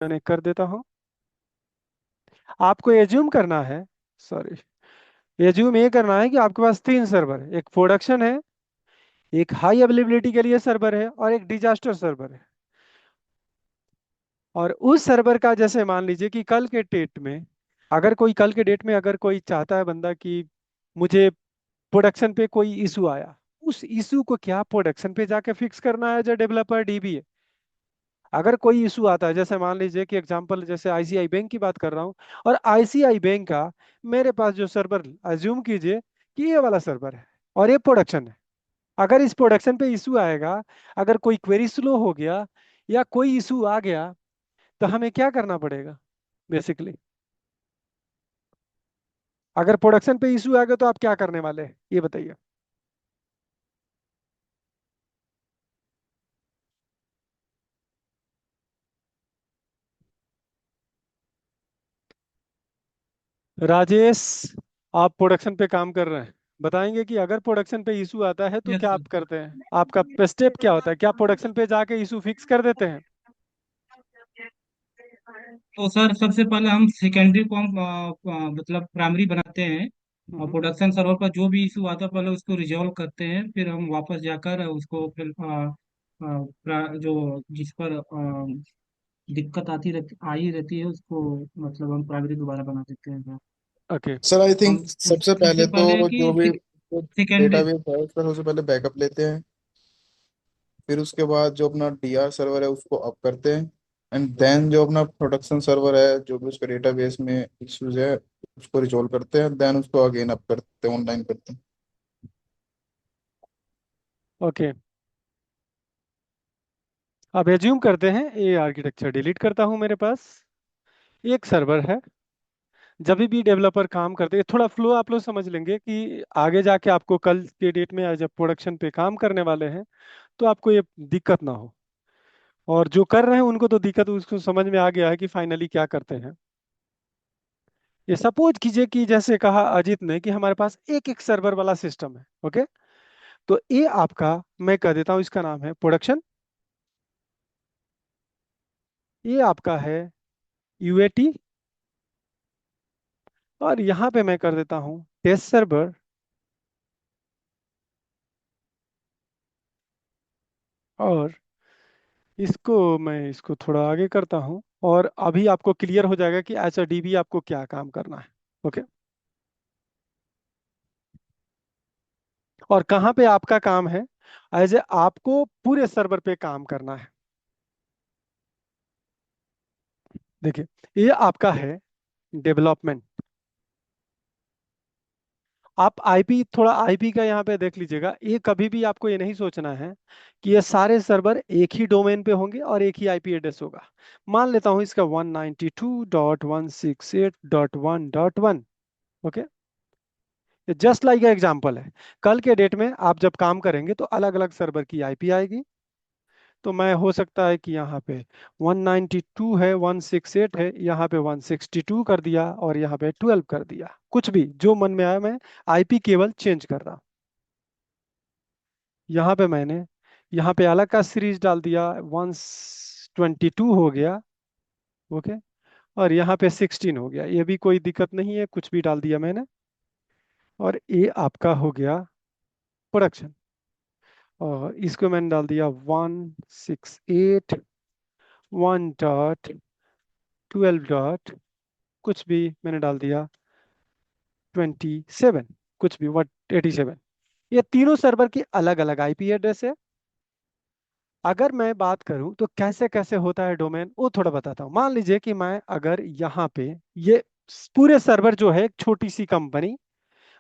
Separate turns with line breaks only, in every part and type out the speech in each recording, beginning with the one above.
मैंने कर देता हूँ। आपको एज्यूम करना है, सॉरी, एज्यूम ये करना है कि आपके पास तीन सर्वर है, एक प्रोडक्शन है, एक हाई अवेलेबिलिटी के लिए सर्वर है, और एक डिजास्टर सर्वर है। और उस सर्वर का जैसे मान लीजिए कि कल के डेट में, कल के डेट में अगर कोई चाहता है बंदा कि मुझे प्रोडक्शन पे कोई इशू आया, उस इशू को क्या प्रोडक्शन पे जाके फिक्स करना है, जो डेवलपर डीबी है। अगर कोई इशू आता है, जैसे मान लीजिए कि एग्जांपल जैसे आईसीआई बैंक की बात कर रहा हूँ, और आईसीआई बैंक का मेरे पास जो सर्वर, अज्यूम कीजिए कि ये वाला सर्वर है और ये प्रोडक्शन है। अगर इस प्रोडक्शन पे इशू आएगा, अगर कोई क्वेरी स्लो हो गया या कोई इशू आ गया, तो हमें क्या करना पड़ेगा बेसिकली। अगर प्रोडक्शन पे इशू आ गया तो आप क्या करने वाले हैं ये बताइए। राजेश, आप प्रोडक्शन पे काम कर रहे हैं, बताएंगे कि अगर प्रोडक्शन पे इशू आता है तो
यस
क्या
सर।
आप करते हैं, आपका स्टेप क्या होता है, क्या प्रोडक्शन पे जाके इशू फिक्स कर देते हैं।
तो सर सबसे पहले हम सेकेंडरी को हम मतलब प्राइमरी बनाते हैं। और
हम्म।
प्रोडक्शन सर्वर पर जो भी इशू आता है पहले उसको रिजॉल्व करते हैं, फिर हम वापस जाकर उसको फिर जो जिस पर दिक्कत आई रहती है उसको मतलब हम प्राइमरी दोबारा बना देते हैं sir.
Okay.
Sir I think
हम
सबसे
इससे
पहले तो
पहले
जो भी
कि सेकेंडरी।
डेटाबेस है उसका सबसे पहले बैकअप लेते हैं। फिर उसके बाद जो अपना डीआर सर्वर है उसको अप करते हैं। एंड देन जो अपना प्रोडक्शन सर्वर है जो भी उसके डेटाबेस में इश्यूज है उसको रिजोल्व करते हैं, देन उसको अगेन अप करते हैं, ऑनलाइन करते हैं।
ओके, अब एज्यूम करते हैं ये आर्किटेक्चर डिलीट करता हूँ, मेरे पास एक सर्वर है। जब भी डेवलपर काम करते हैं, थोड़ा फ्लो आप लोग समझ लेंगे कि आगे जाके आपको कल के डेट में जब प्रोडक्शन पे काम करने वाले हैं तो आपको ये दिक्कत ना हो। और जो कर रहे हैं उनको तो दिक्कत, उसको समझ में आ गया है कि फाइनली क्या करते हैं। ये सपोज कीजिए कि जैसे कहा अजीत ने कि हमारे पास एक एक सर्वर वाला सिस्टम है। ओके, तो ये आपका, मैं कह देता हूँ इसका नाम है प्रोडक्शन, ये आपका है यूएटी, और यहाँ पे मैं कर देता हूँ टेस्ट सर्वर। और इसको थोड़ा आगे करता हूँ, और अभी आपको क्लियर हो जाएगा कि एच डीबी आपको क्या काम करना है। ओके, और कहाँ पे आपका काम है, एज ए आपको पूरे सर्वर पे काम करना है। देखिए, ये आपका है डेवलपमेंट। आप आईपी, थोड़ा आईपी का यहाँ पे देख लीजिएगा, ये कभी भी आपको ये नहीं सोचना है कि ये सारे सर्वर एक ही डोमेन पे होंगे और एक ही आईपी एड्रेस होगा। मान लेता हूँ इसका 192.168.1.1। ओके, ये जस्ट लाइक एग्जांपल है। कल के डेट में आप जब काम करेंगे तो अलग अलग सर्वर की आईपी आएगी। तो मैं हो सकता है कि यहाँ पे 192 है, 168 है, यहाँ पे 162 कर दिया, और यहाँ पे 12 कर दिया, कुछ भी जो मन में आया, मैं आईपी केवल चेंज कर रहा हूँ। यहाँ पे मैंने, यहाँ पे अलग का सीरीज डाल दिया, 122 हो गया। ओके, और यहाँ पे 16 हो गया, ये भी कोई दिक्कत नहीं है, कुछ भी डाल दिया मैंने। और ये आपका हो गया प्रोडक्शन, और इसको मैंने डाल दिया 168, 1.12, कुछ भी मैंने डाल दिया 27, कुछ भी 87। ये तीनों सर्वर की अलग अलग आईपी एड्रेस है। अगर मैं बात करूं तो कैसे कैसे होता है डोमेन, वो थोड़ा बताता हूं। मान लीजिए कि मैं अगर यहाँ पे, ये पूरे सर्वर जो है एक छोटी सी कंपनी,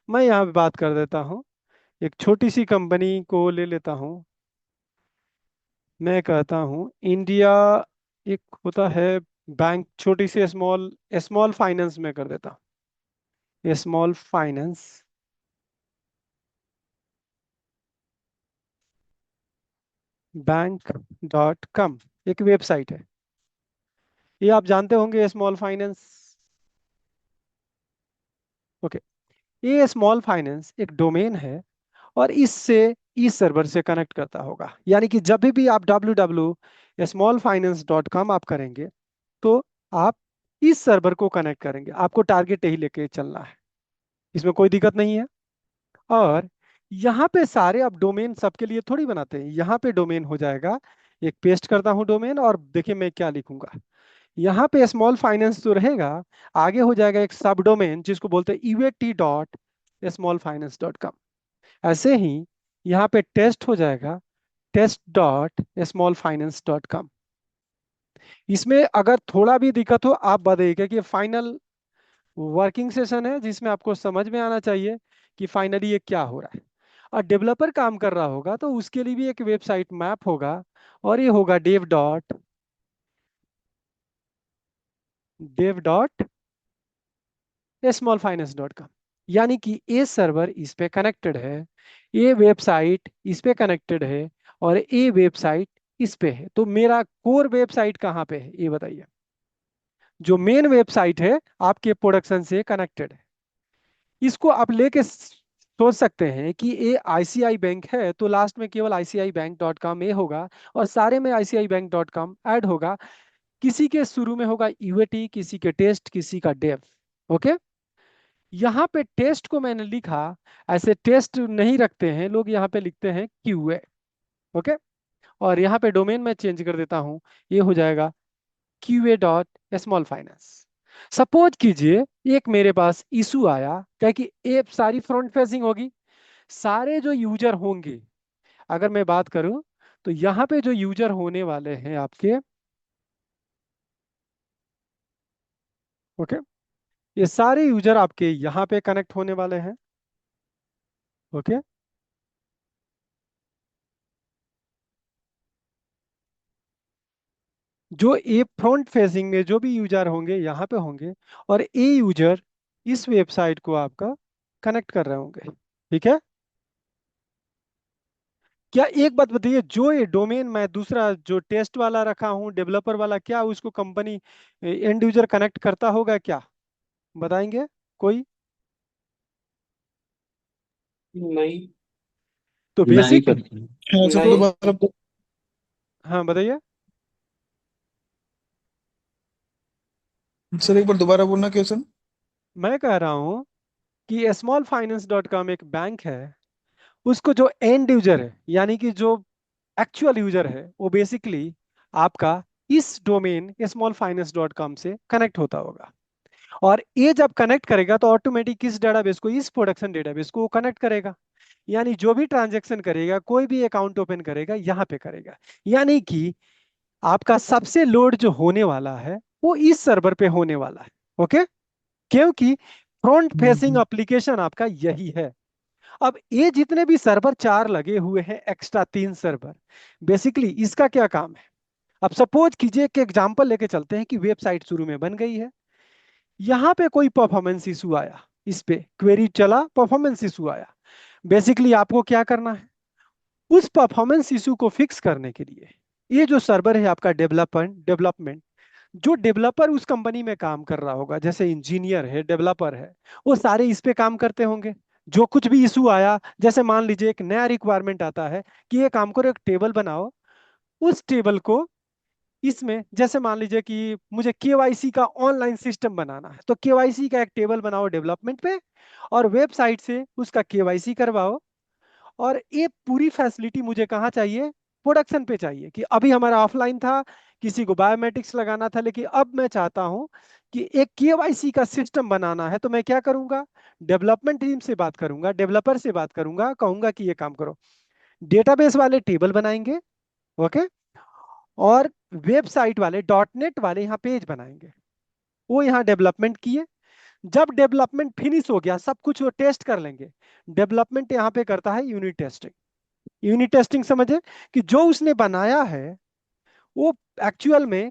मैं यहाँ पे बात कर देता हूँ, एक छोटी सी कंपनी को ले लेता हूँ। मैं कहता हूँ इंडिया, एक होता है बैंक, छोटी सी स्मॉल, स्मॉल फाइनेंस में कर देता हूँ, स्मॉल फाइनेंस बैंक.com, एक वेबसाइट है। ये आप जानते होंगे स्मॉल फाइनेंस। ओके, ये स्मॉल फाइनेंस एक डोमेन है, और इससे इस सर्वर से कनेक्ट करता होगा। यानी कि जब भी आप www.smallfinance.com आप करेंगे, तो आप इस सर्वर को कनेक्ट करेंगे, आपको टारगेट यही लेके चलना है, इसमें कोई दिक्कत नहीं है। और यहाँ पे सारे अब डोमेन सबके लिए थोड़ी बनाते हैं, यहाँ पे डोमेन हो जाएगा, एक पेस्ट करता हूँ डोमेन, और देखिए मैं क्या लिखूंगा। यहाँ पे स्मॉल फाइनेंस तो रहेगा, आगे हो जाएगा एक सब डोमेन जिसको बोलते हैं uat.smallfinance.com। ऐसे ही यहाँ पे टेस्ट हो जाएगा, test.smallfinance.com। इसमें अगर थोड़ा भी दिक्कत हो आप बताइएगा, कि फाइनल वर्किंग सेशन है जिसमें आपको समझ में आना चाहिए कि फाइनली ये क्या हो रहा है। और डेवलपर काम कर रहा होगा तो उसके लिए भी एक वेबसाइट मैप होगा, और ये होगा dev.smallfinance.com। यानी कि ये सर्वर इस पे कनेक्टेड है, ये वेबसाइट इस पे कनेक्टेड है, और ये वेबसाइट इस पे है। तो मेरा कोर वेबसाइट कहाँ पे है ये बताइए। जो मेन वेबसाइट है आपके प्रोडक्शन से कनेक्टेड है। इसको आप लेके सोच सकते हैं कि ये आईसीआई बैंक है तो लास्ट में केवल ICIBank.com ये होगा, और सारे में ICIBank.com ऐड होगा। किसी के शुरू में होगा यूएटी, किसी के टेस्ट, किसी का डेव। ओके, यहाँ पे टेस्ट को मैंने लिखा, ऐसे टेस्ट नहीं रखते हैं लोग, यहाँ पे लिखते हैं क्यूए। ओके, और यहाँ पे डोमेन मैं चेंज कर देता हूँ, ये हो जाएगा QA.smallfinance। सपोज कीजिए एक मेरे पास इशू आया, क्या कि ऐप सारी फ्रंट फेसिंग होगी, सारे जो यूजर होंगे, अगर मैं बात करूं तो यहाँ पे जो यूजर होने वाले हैं आपके, ओके, ये सारे यूजर आपके यहाँ पे कनेक्ट होने वाले हैं। ओके, जो ए फ्रंट फेसिंग में जो भी यूजर होंगे यहाँ पे होंगे, और ए यूजर इस वेबसाइट को आपका कनेक्ट कर रहे होंगे। ठीक है, क्या एक बात बताइए, जो ये डोमेन मैं दूसरा जो टेस्ट वाला रखा हूँ डेवलपर वाला, क्या उसको कंपनी एंड यूजर कनेक्ट करता होगा क्या, बताएंगे कोई?
नहीं।
तो
नहीं
बेसिक,
करते।
हाँ सर,
नहीं।
दोबारा
हाँ बताइए।
सर एक बार दोबारा बोलना क्वेश्चन।
मैं कह रहा हूँ कि smallfinance.com एक बैंक है, उसको जो एंड यूजर है, यानी कि जो एक्चुअल यूजर है, वो बेसिकली आपका इस डोमेन smallfinance.com से कनेक्ट होता होगा। और ये जब कनेक्ट करेगा तो ऑटोमेटिक किस डेटाबेस को, इस प्रोडक्शन डेटाबेस को कनेक्ट करेगा। यानी जो भी ट्रांजैक्शन करेगा, कोई भी अकाउंट ओपन करेगा, यहाँ पे करेगा। यानी कि आपका सबसे लोड जो होने वाला है वो इस सर्वर पे होने वाला है। ओके, क्योंकि फ्रंट फेसिंग एप्लीकेशन आपका यही है। अब ये जितने भी सर्वर चार लगे हुए हैं, एक्स्ट्रा तीन सर्वर, बेसिकली इसका क्या काम है। अब सपोज कीजिए कि एग्जांपल लेके चलते हैं कि वेबसाइट शुरू में बन गई है, यहाँ पे कोई परफॉर्मेंस इशू आया, इस पे क्वेरी चला, परफॉर्मेंस इशू आया। बेसिकली आपको क्या करना है, उस परफॉर्मेंस इशू को फिक्स करने के लिए ये जो सर्वर है आपका डेवलपमेंट, जो डेवलपर उस कंपनी में काम कर रहा होगा, जैसे इंजीनियर है, डेवलपर है, वो सारे इस पे काम करते होंगे। जो कुछ भी इशू आया, जैसे मान लीजिए एक नया रिक्वायरमेंट आता है कि ये काम करो, एक टेबल बनाओ, उस टेबल को इसमें, जैसे मान लीजिए कि मुझे केवाईसी का ऑनलाइन सिस्टम बनाना है, तो केवाईसी का एक टेबल बनाओ डेवलपमेंट पे, और वेबसाइट से उसका केवाईसी करवाओ। और ये पूरी फैसिलिटी मुझे कहाँ चाहिए, प्रोडक्शन पे चाहिए। कि अभी हमारा ऑफलाइन था, किसी को बायोमेट्रिक्स लगाना था, लेकिन अब मैं चाहता हूं कि एक केवाईसी का सिस्टम बनाना है, तो मैं क्या करूंगा, डेवलपमेंट टीम से बात करूंगा, डेवलपर से बात करूंगा, कहूंगा कि ये काम करो। डेटाबेस वाले टेबल बनाएंगे, ओके, और वेबसाइट वाले .NET वाले यहाँ पेज बनाएंगे। वो यहाँ डेवलपमेंट किए, जब डेवलपमेंट फिनिश हो गया, सब कुछ वो टेस्ट कर लेंगे। डेवलपमेंट यहाँ पे करता है यूनिट टेस्टिंग। यूनिट टेस्टिंग समझे, कि जो उसने बनाया है वो एक्चुअल में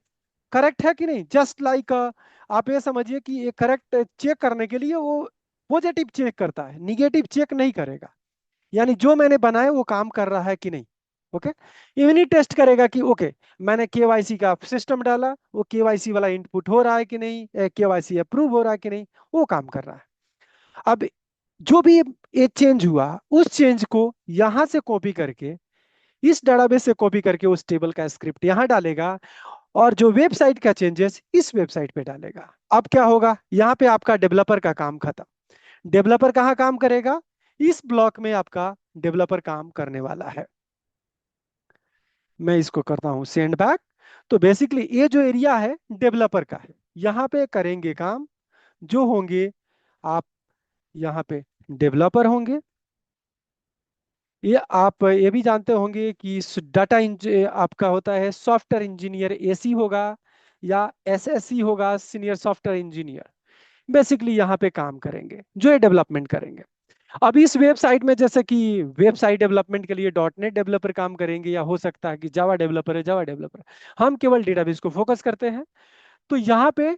करेक्ट है कि नहीं। जस्ट लाइक आप ये समझिए कि ये करेक्ट चेक करने के लिए वो पॉजिटिव चेक करता है, निगेटिव चेक नहीं करेगा। यानी जो मैंने बनाया वो काम कर रहा है कि नहीं। ओके, यूनिट टेस्ट करेगा कि ओके, मैंने केवाईसी का सिस्टम डाला, वो केवाईसी वाला इनपुट हो रहा है कि नहीं, केवाईसी अप्रूव हो रहा है कि नहीं, वो काम कर रहा है। अब जो भी ये चेंज हुआ, उस चेंज को यहां से कॉपी करके, इस डेटाबेस से कॉपी करके उस टेबल का स्क्रिप्ट यहां डालेगा, और जो वेबसाइट का चेंजेस इस वेबसाइट पे डालेगा। अब क्या होगा, यहाँ पे आपका डेवलपर का काम खत्म। डेवलपर कहाँ काम करेगा, इस ब्लॉक में आपका डेवलपर काम करने वाला है। मैं इसको करता हूं सेंड बैक। तो बेसिकली ये जो एरिया है डेवलपर का है, यहाँ पे करेंगे काम जो होंगे आप, यहाँ पे डेवलपर होंगे। ये आप ये भी जानते होंगे कि डाटा आपका होता है सॉफ्टवेयर इंजीनियर, एसी होगा या एसएससी होगा, सीनियर सॉफ्टवेयर इंजीनियर। बेसिकली यहाँ पे काम करेंगे जो ये डेवलपमेंट करेंगे। अब इस वेबसाइट में जैसे कि वेबसाइट डेवलपमेंट के लिए डॉटनेट डेवलपर काम करेंगे, या हो सकता है कि जावा डेवलपर है, जावा डेवलपर। हम केवल डेटाबेस को फोकस करते हैं। तो यहाँ पे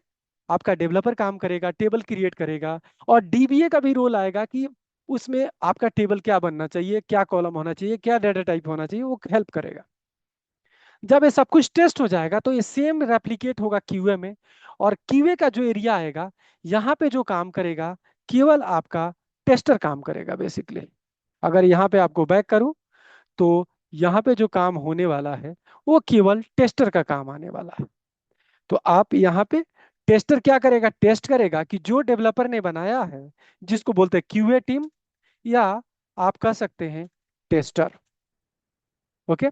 आपका डेवलपर काम करेगा, टेबल क्रिएट करेगा। और डीबीए का भी रोल आएगा कि उसमें आपका टेबल क्या बनना चाहिए, क्या कॉलम होना चाहिए, क्या डेटा टाइप होना चाहिए, वो हेल्प करेगा। जब ये सब कुछ टेस्ट हो जाएगा तो ये सेम रेप्लिकेट होगा क्यूए में। और क्यूए का जो एरिया आएगा, यहाँ पे जो काम करेगा केवल आपका टेस्टर काम करेगा बेसिकली। अगर यहाँ पे आपको बैक करूं तो यहाँ पे जो काम होने वाला है वो केवल टेस्टर का काम आने वाला है। तो आप यहाँ पे टेस्टर क्या करेगा, टेस्ट करेगा कि जो डेवलपर ने बनाया है, जिसको बोलते हैं क्यूए टीम, या आप कह सकते हैं टेस्टर। ओके,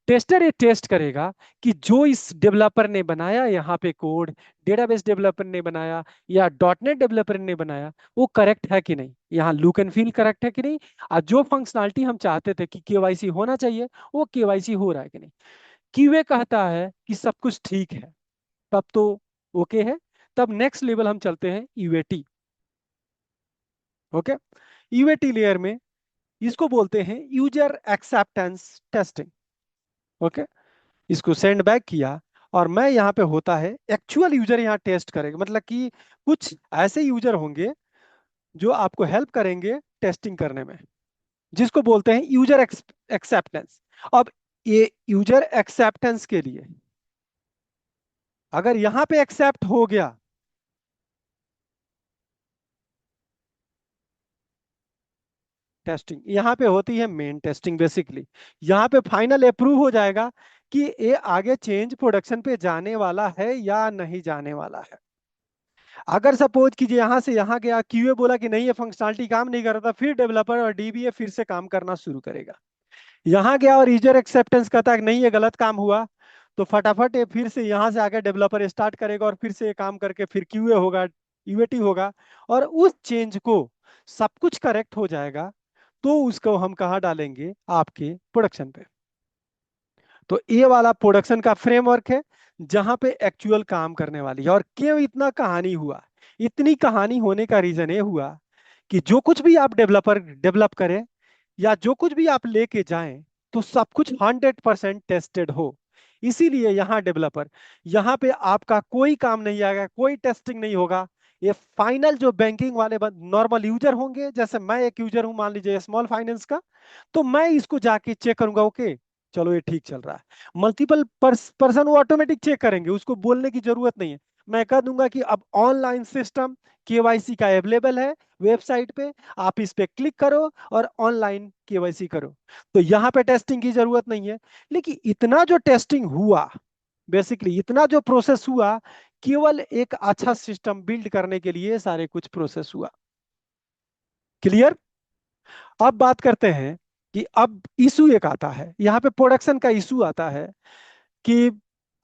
टेस्टर ये टेस्ट करेगा कि जो इस डेवलपर ने बनाया यहाँ पे कोड, डेटाबेस डेवलपर ने बनाया या डॉटनेट डेवलपर ने बनाया, वो करेक्ट है कि नहीं, यहाँ लुक एंड फील करेक्ट है कि नहीं, और जो फंक्शनैलिटी हम चाहते थे कि केवाईसी होना चाहिए वो केवाईसी हो रहा है कि नहीं। क्यूए कहता है कि सब कुछ ठीक है, तब तो ओके है। तब नेक्स्ट लेवल हम चलते हैं यूएटी। ओके, यूएटी लेयर में इसको बोलते हैं यूजर एक्सेप्टेंस टेस्टिंग। ओके, इसको सेंड बैक किया। और मैं यहाँ पे होता है एक्चुअल यूजर यहाँ टेस्ट करेगा, मतलब कि कुछ ऐसे यूजर होंगे जो आपको हेल्प करेंगे टेस्टिंग करने में, जिसको बोलते हैं यूजर एक्सेप्टेंस। अब ये यूजर एक्सेप्टेंस के लिए अगर यहाँ पे एक्सेप्ट हो गया, टेस्टिंग यहाँ पे होती है मेन टेस्टिंग बेसिकली। यहाँ पे फाइनल अप्रूव हो जाएगा कि ये आगे चेंज प्रोडक्शन पे जाने वाला है या नहीं जाने वाला है। अगर सपोज कीजिए यहाँ से यहाँ गया, क्यूए बोला कि नहीं ये फंक्शनलिटी काम नहीं कर रहा था, फिर डेवलपर और डीबीए फिर से काम करना शुरू करेगा। यहाँ गया और यूजर एक्सेप्टेंस कहता है कि नहीं ये गलत काम हुआ, तो फटाफट ये फिर से यहाँ से आके डेवलपर स्टार्ट करेगा और फिर से ये काम करके फिर क्यूए होगा, यूएटी होगा। और उस चेंज को सब कुछ करेक्ट हो जाएगा तो उसको हम कहाँ डालेंगे, आपके प्रोडक्शन पे। तो ये वाला प्रोडक्शन का फ्रेमवर्क है जहां पे एक्चुअल काम करने वाली है। और क्यों इतना कहानी हुआ, इतनी कहानी होने का रीजन ये हुआ कि जो कुछ भी आप डेवलपर डेवलप करें या जो कुछ भी आप लेके जाएं, तो सब कुछ 100% टेस्टेड हो। इसीलिए यहाँ डेवलपर, यहाँ पे आपका कोई काम नहीं आएगा, कोई टेस्टिंग नहीं होगा। ये फाइनल जो बैंकिंग वाले नॉर्मल यूजर होंगे, जैसे मैं एक यूजर हूं मान लीजिए स्मॉल फाइनेंस का, तो मैं इसको जाके चेक करूंगा, ओके चलो ये ठीक चल रहा है। मल्टीपल पर्सन वो ऑटोमेटिक चेक करेंगे, उसको बोलने की जरूरत नहीं है। मैं कह दूंगा कि अब ऑनलाइन सिस्टम केवाईसी का अवेलेबल है वेबसाइट पे, आप इस पे क्लिक करो और ऑनलाइन केवाईसी करो। तो यहाँ पे टेस्टिंग की जरूरत नहीं है। लेकिन इतना जो टेस्टिंग हुआ, बेसिकली इतना जो प्रोसेस हुआ, केवल एक अच्छा सिस्टम बिल्ड करने के लिए सारे कुछ प्रोसेस हुआ। क्लियर। अब बात करते हैं कि अब इशू एक आता है, यहाँ पे प्रोडक्शन का इशू आता है कि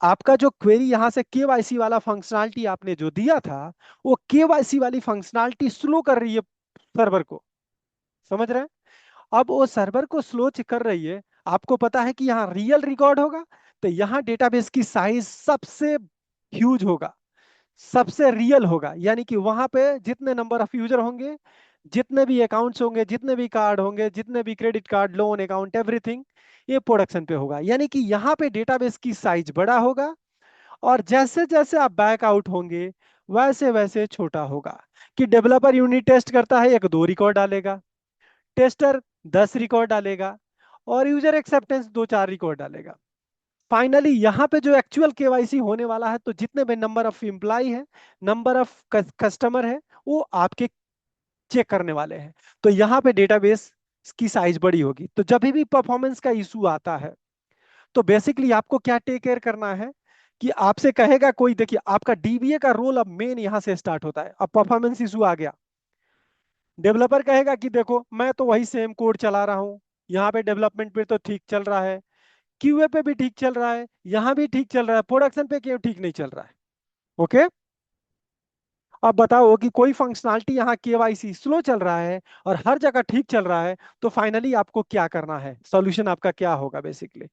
आपका जो क्वेरी यहाँ से केवाईसी वाला फंक्शनैलिटी आपने जो दिया था, वो केवाईसी वाली फंक्शनैलिटी स्लो कर रही है सर्वर को। समझ रहे हैं। अब वो सर्वर को स्लो कर रही है। आपको पता है कि यहाँ रियल रिकॉर्ड होगा, तो यहाँ डेटाबेस की साइज सबसे ह्यूज होगा, सबसे रियल होगा। यानी कि वहां पे जितने नंबर ऑफ यूजर होंगे, जितने भी अकाउंट्स होंगे, जितने भी कार्ड होंगे, जितने भी credit card, loan, account, everything, ये प्रोडक्शन पे होगा। यानी कि यहाँ पे डेटाबेस की साइज बड़ा होगा। और जैसे जैसे आप बैक आउट होंगे वैसे वैसे छोटा होगा। कि डेवलपर यूनिट टेस्ट करता है, एक दो रिकॉर्ड डालेगा, टेस्टर 10 रिकॉर्ड डालेगा, और यूजर एक्सेप्टेंस दो चार रिकॉर्ड डालेगा। फाइनली यहाँ पे जो एक्चुअल केवाईसी होने वाला है, तो जितने भी नंबर ऑफ एम्प्लॉय है, नंबर ऑफ कस्टमर है, वो आपके चेक करने वाले हैं। तो यहाँ पे डेटाबेस की साइज बड़ी होगी। तो जब भी परफॉर्मेंस का इशू आता है, तो बेसिकली आपको क्या टेक केयर करना है कि आपसे कहेगा कोई, देखिए आपका डीबीए का रोल अब मेन यहां से स्टार्ट होता है। अब परफॉर्मेंस इशू आ गया, डेवलपर कहेगा कि देखो मैं तो वही सेम कोड चला रहा हूँ, यहाँ पे डेवलपमेंट पे तो ठीक चल रहा है, क्यूए पे भी ठीक चल रहा है, यहाँ भी ठीक चल रहा है, प्रोडक्शन पे क्यों ठीक नहीं चल रहा है? ओके। अब बताओ कि कोई फंक्शनैलिटी यहाँ केवाईसी स्लो चल रहा है और हर जगह ठीक चल रहा है, तो फाइनली आपको क्या करना है, सॉल्यूशन आपका क्या होगा बेसिकली?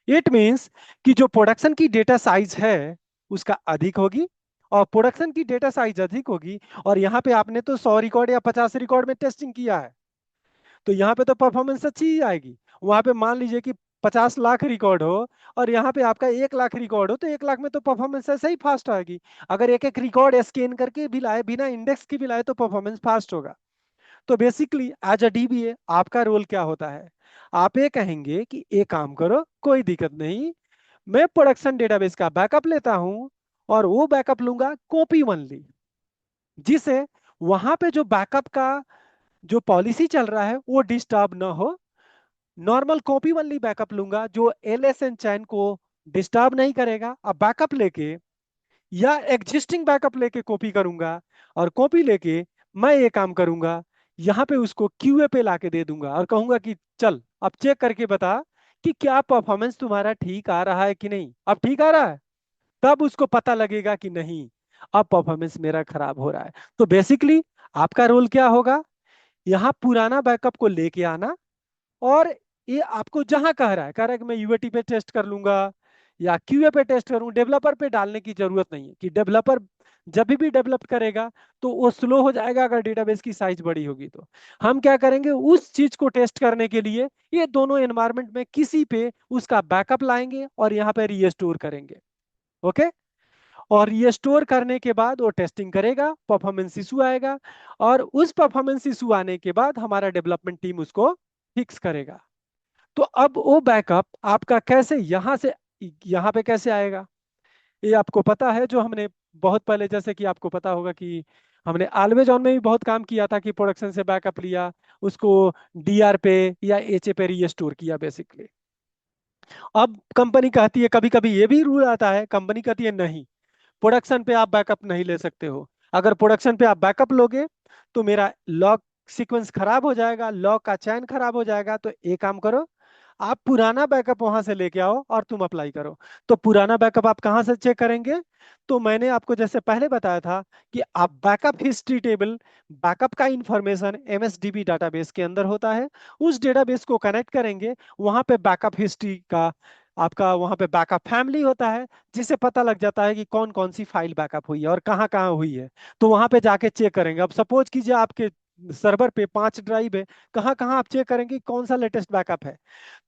इट मींस कि जो प्रोडक्शन की डेटा साइज है उसका अधिक होगी, और प्रोडक्शन की डेटा साइज अधिक होगी, और यहाँ पे आपने तो 100 रिकॉर्ड या 50 रिकॉर्ड में टेस्टिंग किया है, तो यहाँ पे तो परफॉर्मेंस अच्छी ही आएगी। वहां पे मान लीजिए कि 50 लाख रिकॉर्ड हो और यहाँ पे आपका 1 लाख रिकॉर्ड हो, तो 1 लाख में तो परफॉर्मेंस ऐसे ही फास्ट आएगी। अगर एक एक रिकॉर्ड स्कैन करके भी लाए, बिना इंडेक्स के भी लाए, तो परफॉर्मेंस फास्ट होगा। तो बेसिकली एज अ डीबीए आपका रोल क्या होता है? आप ये कहेंगे कि एक काम करो, कोई दिक्कत नहीं, मैं प्रोडक्शन डेटाबेस का बैकअप लेता हूं, और वो बैकअप लूंगा कॉपी ओनली, जिसे वहां पे जो बैकअप का जो पॉलिसी चल रहा है वो डिस्टर्ब ना हो। नॉर्मल कॉपी ओनली बैकअप लूंगा जो एलएसएन चैन को डिस्टर्ब नहीं करेगा। अब बैकअप लेके या एग्जिस्टिंग बैकअप लेके कॉपी करूंगा, और कॉपी लेके मैं ये काम करूंगा, यहाँ पे उसको क्यूए पे लाके दे दूंगा और कहूंगा कि चल अब चेक करके बता कि क्या परफॉर्मेंस तुम्हारा ठीक आ रहा है कि नहीं। अब ठीक आ रहा है, तब उसको पता लगेगा कि नहीं, अब परफॉर्मेंस मेरा खराब हो रहा है। तो बेसिकली आपका रोल क्या होगा? यहाँ पुराना बैकअप को लेके आना, और ये आपको जहां कह रहा है कि मैं यूएटी पे टेस्ट कर लूंगा या क्यूए पे टेस्ट करूँ, डेवलपर पे डालने की जरूरत नहीं है, कि डेवलपर जब भी डेवलप करेगा तो वो स्लो हो जाएगा अगर डेटाबेस की साइज बड़ी होगी। तो हम क्या करेंगे, उस चीज को टेस्ट करने के लिए ये दोनों एनवायरनमेंट में किसी पे उसका बैकअप लाएंगे और यहाँ पे रीस्टोर करेंगे। ओके। और रीस्टोर करने के बाद वो टेस्टिंग करेगा, परफॉर्मेंस इशू आएगा, और उस परफॉर्मेंस इशू आने के बाद हमारा डेवलपमेंट टीम उसको फिक्स करेगा। तो अब वो बैकअप आपका कैसे यहां से यहां पे कैसे आएगा, ये आपको पता है। जो हमने बहुत पहले, जैसे कि आपको पता होगा कि हमने ऑलवेज ऑन में भी बहुत काम किया था, कि प्रोडक्शन से बैकअप लिया, उसको डीआर पे या एच पे रीस्टोर किया बेसिकली। अब कंपनी कहती है, कभी कभी ये भी रूल आता है, कंपनी कहती है नहीं, प्रोडक्शन पे आप बैकअप नहीं ले सकते हो। अगर प्रोडक्शन पे आप बैकअप लोगे तो मेरा लॉग सीक्वेंस खराब हो जाएगा, लॉग का चयन खराब हो जाएगा। तो एक काम करो, आप पुराना बैकअप वहां से लेके आओ और तुम अप्लाई करो। तो पुराना बैकअप आप कहाँ से चेक करेंगे? तो मैंने आपको जैसे पहले बताया था कि आप बैकअप हिस्ट्री टेबल, बैकअप का इंफॉर्मेशन एमएसडीबी डाटाबेस के अंदर होता है, उस डेटाबेस को कनेक्ट करेंगे, वहां पे बैकअप हिस्ट्री का आपका वहां पे बैकअप फैमिली होता है, जिससे पता लग जाता है कि कौन कौन सी फाइल बैकअप हुई है और कहाँ कहाँ हुई है। तो वहां पे जाके चेक करेंगे। अब सपोज कीजिए आपके सर्वर पे 5 ड्राइव है, कहाँ कहाँ आप चेक करेंगे कौन सा लेटेस्ट बैकअप है।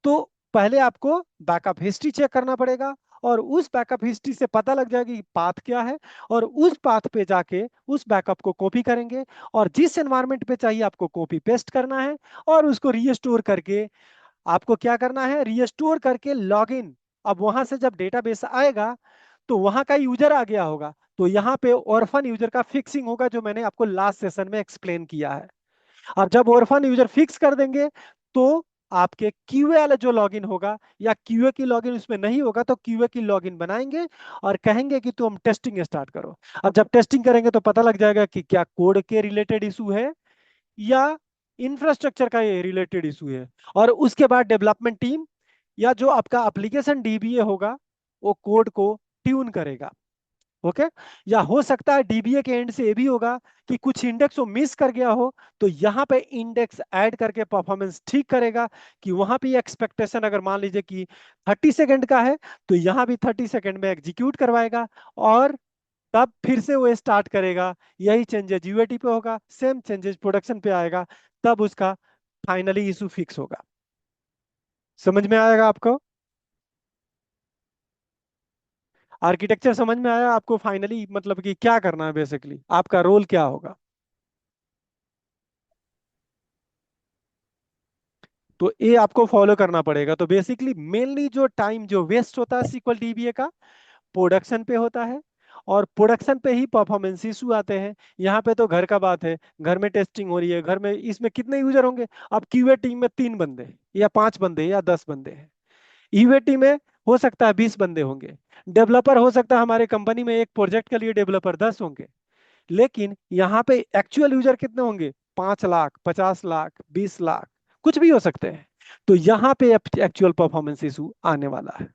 तो पहले आपको बैकअप हिस्ट्री चेक करना पड़ेगा, और उस बैकअप हिस्ट्री से पता लग जाएगा कि पाथ क्या है, और उस पाथ पे जाके उस बैकअप को कॉपी करेंगे, और जिस एनवायरनमेंट पे चाहिए आपको कॉपी पेस्ट करना है, और उसको रीस्टोर करके आपको क्या करना है, रीस्टोर करके लॉगिन। अब वहां से जब डेटाबेस आएगा तो वहां का यूजर आ गया होगा, तो यहाँ पे ऑर्फन यूजर का फिक्सिंग होगा, जो मैंने आपको लास्ट सेशन में एक्सप्लेन किया है। और जब ऑर्फन यूजर फिक्स कर देंगे, तो आपके क्यूए वाला जो लॉगिन होगा, या क्यूए की लॉगिन उसमें नहीं होगा तो क्यूए की लॉगिन बनाएंगे, और कहेंगे कि तुम टेस्टिंग स्टार्ट करो। अब जब टेस्टिंग करेंगे तो पता लग जाएगा कि क्या कोड के रिलेटेड इशू है या इंफ्रास्ट्रक्चर का ये रिलेटेड इशू है। और उसके बाद डेवलपमेंट टीम या जो आपका एप्लीकेशन डीबीए होगा वो कोड को ट्यून करेगा। ओके। या हो सकता है डीबीए के एंड से ये भी होगा कि कुछ इंडेक्स वो मिस कर गया हो, तो यहाँ पे इंडेक्स ऐड करके परफॉर्मेंस ठीक करेगा। कि वहां पे एक्सपेक्टेशन अगर मान लीजिए कि 30 सेकंड का है, तो यहाँ भी 30 सेकंड में एग्जीक्यूट करवाएगा, और तब फिर से वो स्टार्ट करेगा। यही चेंजेस यूएटी पे होगा, सेम चेंजेस प्रोडक्शन पे आएगा, तब उसका फाइनली इशू फिक्स होगा। समझ में आएगा आपको? आर्किटेक्चर समझ में आया आपको? फाइनली मतलब कि क्या करना है, बेसिकली आपका रोल क्या होगा? तो ये आपको फॉलो करना पड़ेगा। तो बेसिकली मेनली जो टाइम जो वेस्ट होता है सीक्वल डीबीए का, प्रोडक्शन पे होता है, और प्रोडक्शन पे ही परफॉर्मेंस इशू आते हैं। यहाँ पे तो घर का बात है, घर में टेस्टिंग हो रही है, घर में इसमें कितने यूजर होंगे? अब क्यूए टीम में 3 बंदे या 5 बंदे या 10 बंदे हैं। यूएटी में हो सकता है 20 बंदे होंगे। डेवलपर हो सकता है हमारे कंपनी में एक प्रोजेक्ट के लिए डेवलपर 10 होंगे। लेकिन यहाँ पे एक्चुअल यूजर कितने होंगे? 5 लाख, 50 लाख, 20 लाख, कुछ भी हो सकते हैं। तो यहाँ पे एक्चुअल परफॉर्मेंस इशू आने वाला है।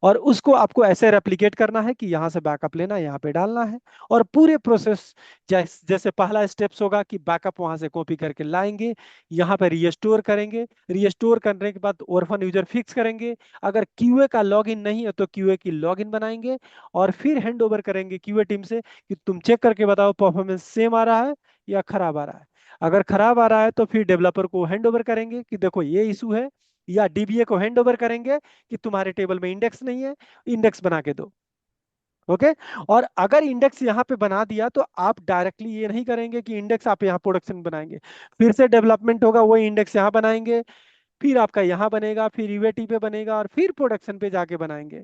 और उसको आपको ऐसे रेप्लिकेट करना है कि यहाँ से बैकअप लेना, यहाँ पे डालना है। और पूरे प्रोसेस, जैसे पहला स्टेप्स होगा कि बैकअप वहां से कॉपी करके लाएंगे, यहाँ पे रीस्टोर करेंगे। रीस्टोर करने के बाद orphan यूजर फिक्स करेंगे। अगर क्यूए का लॉगिन नहीं है तो क्यूए की लॉगिन बनाएंगे। और फिर हैंड ओवर करेंगे क्यूए टीम से कि तुम चेक करके बताओ परफॉर्मेंस सेम आ रहा है या खराब आ रहा है। अगर खराब आ रहा है तो फिर डेवलपर को हैंड ओवर करेंगे कि देखो ये इशू है। या डीबीए को हैंड ओवर करेंगे कि तुम्हारे टेबल में इंडेक्स नहीं है, इंडेक्स बना के दो। ओके। और अगर इंडेक्स यहाँ पे बना दिया तो आप डायरेक्टली ये नहीं करेंगे कि इंडेक्स आप यहाँ प्रोडक्शन बनाएंगे। फिर से डेवलपमेंट होगा, वही इंडेक्स यहाँ बनाएंगे, फिर आपका यहाँ बनेगा, फिर यूएटी पे बनेगा, और फिर प्रोडक्शन पे जाके बनाएंगे।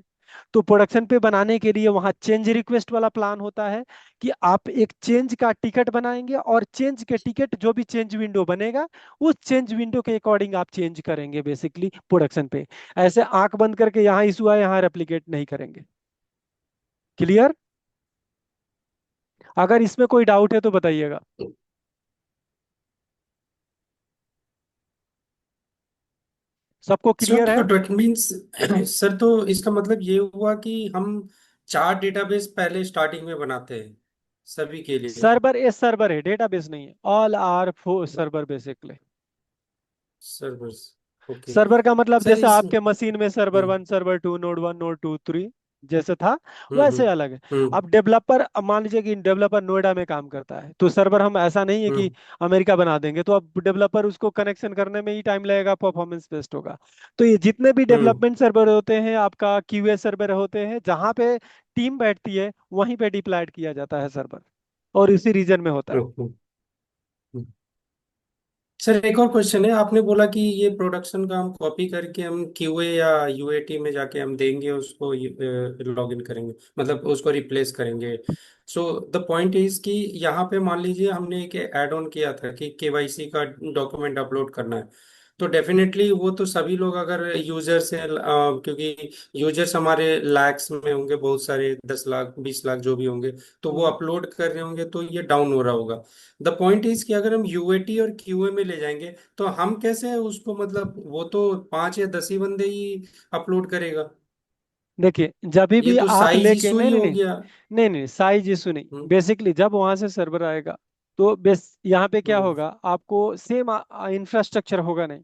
तो प्रोडक्शन पे बनाने के लिए वहां चेंज रिक्वेस्ट वाला प्लान होता है कि आप एक चेंज का टिकट बनाएंगे, और चेंज के टिकट जो भी चेंज विंडो बनेगा उस चेंज विंडो के अकॉर्डिंग आप चेंज करेंगे बेसिकली प्रोडक्शन पे। ऐसे आंख बंद करके यहाँ इशू है यहाँ रेप्लिकेट नहीं करेंगे। क्लियर? अगर इसमें कोई डाउट है तो बताइएगा। सबको
सर
क्लियर है?
तो डेट मीन्स सर तो इसका मतलब ये हुआ कि हम 4 डेटाबेस पहले स्टार्टिंग में बनाते हैं सभी के लिए।
सर्वर ए सर्वर है, डेटाबेस नहीं है। All are for server basically.
Servers. Okay.
Server का मतलब
सर
जैसे
इस
आपके मशीन में server
hmm
1, server 2, node 1, node 2, 3 जैसे था,
हम्म
वैसे
हम्म
अलग है।
हम्म
अब डेवलपर, अब मान लीजिए कि डेवलपर नोएडा में काम करता है, तो सर्वर हम ऐसा नहीं है कि
हम्म
अमेरिका बना देंगे। तो अब डेवलपर उसको कनेक्शन करने में ही टाइम लगेगा, परफॉर्मेंस बेस्ट होगा। तो ये जितने भी
हम्म
डेवलपमेंट सर्वर होते हैं, आपका क्यूए सर्वर होते हैं, जहाँ पे टीम बैठती है वहीं पे डिप्लॉयड किया जाता है सर्वर, और इसी रीजन में होता है।
हम्म, हम्म। सर एक और क्वेश्चन है, आपने बोला कि ये प्रोडक्शन का हम कॉपी करके हम क्यूए या यूएटी में जाके हम देंगे उसको, लॉग इन करेंगे मतलब उसको रिप्लेस करेंगे। सो द पॉइंट इज कि यहाँ पे मान लीजिए हमने एक ऐड ऑन किया था कि केवाईसी का डॉक्यूमेंट अपलोड करना है। तो डेफिनेटली वो तो सभी लोग अगर यूजर्स हैं, क्योंकि यूजर्स हमारे लैक्स में होंगे, बहुत सारे 10 लाख 20 लाख जो भी होंगे, तो वो
हम्म।
अपलोड कर रहे होंगे तो ये डाउन हो रहा होगा। द पॉइंट इज कि अगर हम यूएटी और क्यूए में ले जाएंगे तो हम कैसे उसको, मतलब वो तो 5 या 10 ही बंदे ही अपलोड करेगा।
देखिए, जब
ये
भी
तो
आप
साइज
लेके,
इशू
नहीं
ही
नहीं
हो
नहीं,
गया।
नहीं नहीं, साइज इशू नहीं।
हम्म
बेसिकली जब वहां से सर्वर आएगा तो बेस यहाँ पे क्या
हम्म
होगा, आपको सेम इंफ्रास्ट्रक्चर होगा नहीं।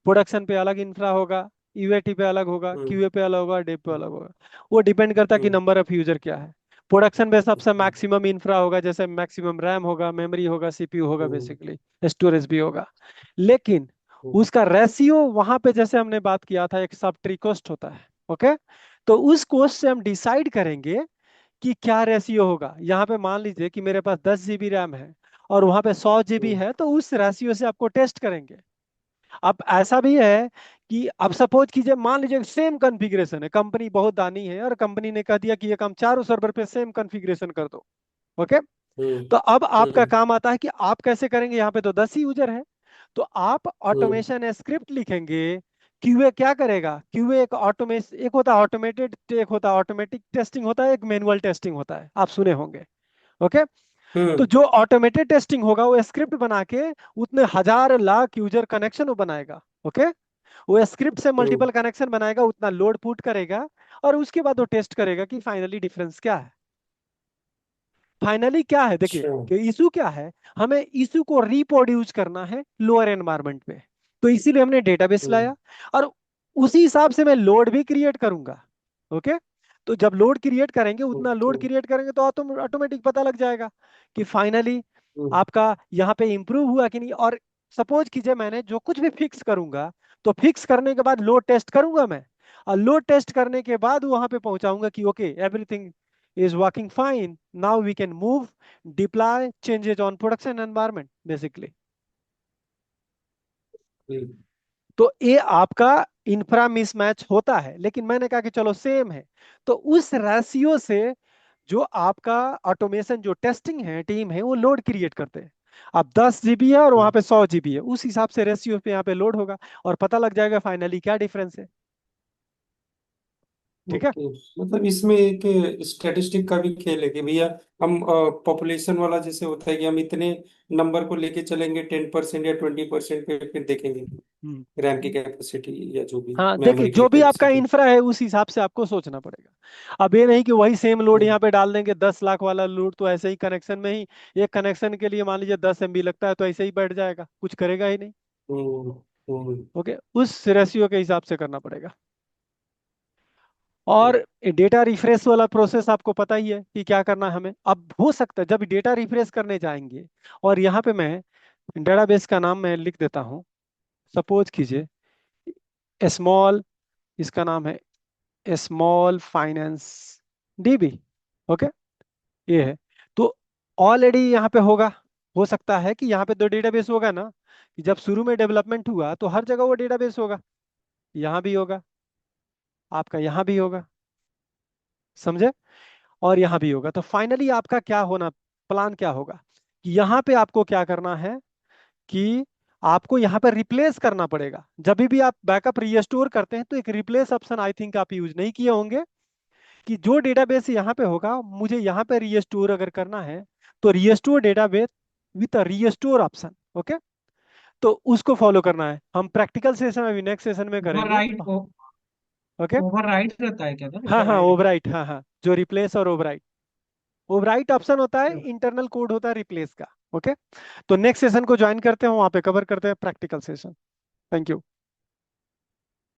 प्रोडक्शन पे अलग इंफ्रा होगा, यूएटी पे अलग होगा,
हम्म
क्यूए पे अलग होगा, डेव पे अलग होगा। वो डिपेंड करता है कि
हम्म
नंबर ऑफ यूजर क्या है। प्रोडक्शन पे सबसे
हम्म
मैक्सिमम इंफ्रा होगा, जैसे मैक्सिमम रैम होगा, मेमोरी होगा, सीपीयू होगा,
हम्म
बेसिकली स्टोरेज भी होगा। लेकिन
हम्म
उसका रेशियो वहां पे जैसे हमने बात किया था, एक सब ट्री कॉस्ट होता है। ओके। तो उस कॉस्ट से हम डिसाइड करेंगे कि क्या रेशियो होगा। यहाँ पे मान लीजिए कि मेरे पास 10 GB रैम है और वहां पे 100 GB
हम्म
है, तो उस रेशियो से आपको टेस्ट करेंगे। अब ऐसा भी है कि अब सपोज कीजिए, मान लीजिए सेम कॉन्फ़िगरेशन है, कंपनी बहुत दानी है और कंपनी ने कह दिया कि ये काम चारों सर्वर पे सेम कॉन्फ़िगरेशन कर दो। ओके।
हम्म
तो अब आपका
हम्म
काम आता है कि आप कैसे करेंगे। यहाँ पे तो 10 ही यूजर है, तो आप
हम्म
ऑटोमेशन स्क्रिप्ट लिखेंगे। क्यूए क्या करेगा, क्यूए एक ऑटोमेशन, एक होता है ऑटोमेटेड, एक होता है ऑटोमेटिक टेस्टिंग होता है, एक मैनुअल टेस्टिंग होता है, आप सुने होंगे। ओके। तो
हम्म
जो ऑटोमेटेड टेस्टिंग होगा वो स्क्रिप्ट बना के उतने हजार लाख यूजर कनेक्शन वो बनाएगा। ओके। वो स्क्रिप्ट से
हम्म,
मल्टीपल कनेक्शन बनाएगा, उतना लोड पुट करेगा, और उसके बाद वो टेस्ट करेगा कि फाइनली डिफरेंस क्या है। फाइनली क्या है, देखिए
अच्छा।
कि इशू क्या है। हमें इशू को रिप्रोड्यूस करना है लोअर एनवायरनमेंट पे, तो इसीलिए हमने डेटाबेस
हम्म
लाया। और उसी हिसाब से मैं लोड भी क्रिएट करूंगा। ओके। तो जब लोड क्रिएट करेंगे, उतना
ओके।
लोड क्रिएट करेंगे तो ऑटोमेटिक पता लग जाएगा कि फाइनली
हम्म
आपका यहाँ पे इंप्रूव हुआ कि नहीं। और सपोज कीजिए मैंने जो कुछ भी फिक्स करूंगा, तो फिक्स करने के बाद लोड टेस्ट करूंगा मैं, और लोड टेस्ट करने के बाद वहां पे पहुंचाऊंगा कि okay everything is working fine. Now we can move, deploy changes on production environment basically.
हम्म
तो ये आपका इंफ्रा मिसमैच होता है, लेकिन मैंने कहा कि चलो सेम है। तो उस रेशियो से जो आपका ऑटोमेशन जो टेस्टिंग है टीम है वो लोड क्रिएट करते हैं। अब 10 GB है और वहां
हम्म,
पे 100 GB है, उस हिसाब से रेशियो पे यहाँ पे लोड होगा और पता लग जाएगा फाइनली क्या डिफरेंस है। ठीक है।
ओके, मतलब इसमें एक स्टैटिस्टिक का भी खेल है कि भैया हम पॉपुलेशन वाला जैसे होता है कि हम इतने नंबर को लेके चलेंगे 10% या 20% पे, फिर देखेंगे
हम्म।
रैम की कैपेसिटी या जो भी
हाँ देखिए,
मेमोरी की
जो भी आपका
कैपेसिटी।
इंफ्रा है उस हिसाब से आपको सोचना पड़ेगा। अब ये नहीं कि वही सेम लोड यहाँ पे डाल देंगे, 10 लाख वाला लोड तो ऐसे ही कनेक्शन में ही, एक कनेक्शन के लिए मान लीजिए 10 MB लगता है तो ऐसे ही बैठ जाएगा, कुछ करेगा ही नहीं।
हम्म हम्म
ओके, उस रेशियो के हिसाब से करना पड़ेगा। और डेटा रिफ्रेश वाला प्रोसेस आपको पता ही है कि क्या करना है हमें। अब हो सकता है जब डेटा रिफ्रेश करने जाएंगे, और यहाँ पे मैं डेटाबेस का नाम मैं लिख देता हूँ, सपोज कीजिए स्मॉल, इसका नाम है स्मॉल फाइनेंस डीबी। ओके, ये है। तो ऑलरेडी यहाँ पे होगा, हो सकता है कि यहाँ पे दो डेटाबेस होगा ना, कि जब शुरू में डेवलपमेंट हुआ तो हर जगह वो डेटाबेस होगा, यहाँ भी होगा, आपका यहाँ भी होगा, समझे, और यहाँ भी होगा। तो फाइनली आपका क्या होना, प्लान क्या होगा कि यहाँ पे आपको क्या करना है कि आपको यहाँ पर रिप्लेस करना पड़ेगा। जब भी आप बैकअप रीस्टोर करते हैं तो एक रिप्लेस ऑप्शन आई थिंक आप यूज नहीं किए होंगे, कि जो डेटाबेस यहाँ पे होगा मुझे यहाँ पे रीस्टोर अगर करना है तो restore database with restore option. Okay, तो उसको फॉलो करना है, हम प्रैक्टिकल सेशन अभी नेक्स्ट सेशन में करेंगे।
ओवरराइड
ओके,
ओवरराइड रहता है क्या सर,
हाँ हाँ
ओवरराइड?
ओवरराइट, हाँ हाँ, जो रिप्लेस और ओवरराइट, ओवरराइट ऑप्शन होता है, इंटरनल कोड होता है रिप्लेस का। ओके, तो नेक्स्ट सेशन को ज्वाइन करते हैं, वहां पे कवर करते हैं प्रैक्टिकल सेशन। Thank you.